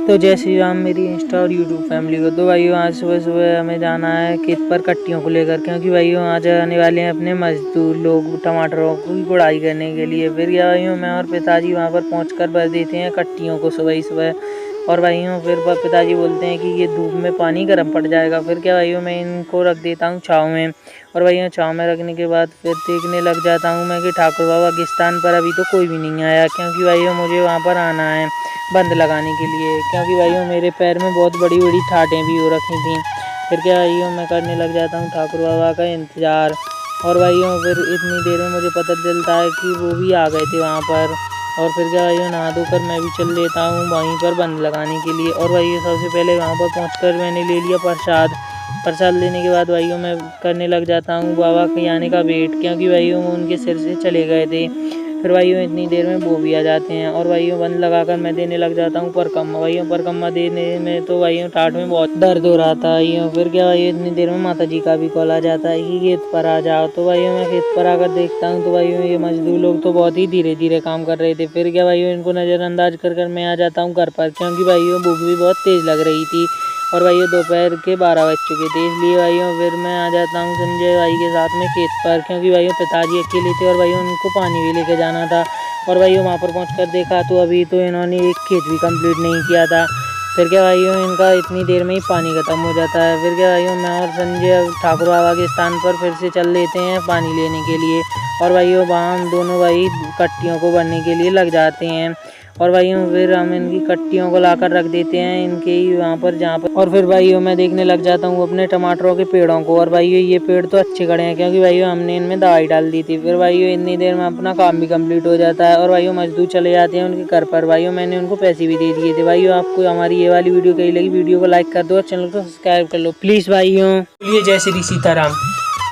तो जय श्री राम मेरी इंस्टा और यूट्यूब फैमिली को। तो भाइयों आज सुबह सुबह हमें जाना है खेत पर कट्टियों को लेकर, क्योंकि भाइयों आज आने वाले हैं अपने मजदूर लोग टमाटरों की गुड़ाई करने के लिए। फिर क्या भाइयों मैं और पिताजी वहां पर पहुंचकर भर देते हैं कट्टियों को सुबह ही सुबह। और भाइयों फिर पिताजी बोलते हैं कि ये धूप में पानी गर्म पड़ जाएगा। फिर क्या भाइयों मैं इनको रख देता हूँ छाँव में। और भाइयों छाँव में रखने के बाद फिर देखने लग जाता हूँ मैं कि ठाकुर बाबा के स्थान पर अभी तो कोई भी नहीं आया, क्योंकि भाइयों मुझे वहाँ पर आना है बंद लगाने के लिए, क्योंकि भाइयों मेरे पैर में बहुत बड़ी बड़ी ठाटें भी हो रखी थी। फिर क्या भाइयों मैं करने लग जाता हूँ ठाकुर बाबा का इंतज़ार। और भाइयों फिर इतनी देर में मुझे पता चलता है कि वो भी आ गए थे वहाँ पर। और फिर क्या भाइयों नहा धोकर मैं भी चल लेता हूँ वहीं पर बंद लगाने के लिए। और भाइयों सबसे पहले वहाँ पर पहुँचकर मैंने ले लिया प्रसाद लेने के बाद भाइयों मैं करने लग जाता हूँ बाबा के आने का वेट, क्योंकि भाइयों वो उनके सिर से चले गए थे। फिर भाइयों इतनी देर में वो भी आ जाते हैं। और भाइयों बंद लगाकर मैं देने लग जाता हूँ परकम्मा। भाइयों परकम्मा देने में तो भाइयों टाट में बहुत दर्द हो रहा था भाइयों। फिर क्या भाइयों इतनी देर में माता जी का भी कॉल आ जाता है कि खेत पर आ जाओ। तो भाइयों मैं खेत पर आकर देखता हूँ तो भाइयों ये मजदूर लोग तो बहुत ही धीरे धीरे काम कर रहे थे। फिर क्या भाइयों इनको नज़रअंदाज कर मैं आ जाता हूँ घर पर, क्योंकि भाइयों भूख भी बहुत तेज़ लग रही थी। और भाइयों दोपहर के 12 बज चुके थे, इसलिए भाइयों फिर मैं आ जाता हूँ संजय भाई के साथ में खेत पर, क्योंकि भाइयों पिताजी अकेले थे और भाइयों उनको पानी भी लेके जाना था। और भाइयों वहाँ पर पहुँचकर देखा तो अभी तो इन्होंने एक खेत भी कंप्लीट नहीं किया था। फिर क्या भाइयों इनका इतनी देर में ही पानी ख़त्म हो जाता है। फिर क्या भाइयों मैं और संजय ठाकुर बाबा के स्थान पर फिर से चल लेते हैं पानी लेने के लिए। और भाइयों वहाँ हम दोनों भाई कट्टियों को भरने के लिए लग जाते हैं। और भाइयों फिर हम इनकी कट्टियों को लाकर रख देते हैं इनके ही वहाँ पर जहाँ पर। और फिर भाइयों मैं देखने लग जाता हूँ अपने टमाटरों के पेड़ों को। और भाइयों ये पेड़ तो अच्छे खड़े हैं, क्योंकि भाइयों हमने इनमें दवाई डाल दी थी। फिर भाइयों इतनी देर में अपना काम भी कंप्लीट हो जाता है और भाइयों मजदूर चले जाते हैं उनके घर पर। भाइयों मैंने उनको पैसे भी दे दिए थे। भाइयों आपको हमारी ये वाली वीडियो कैसी लगी, वीडियो को लाइक कर दो और चैनल को सब्सक्राइब कर लो प्लीज़ भाइयों। जय श्री सीताराम।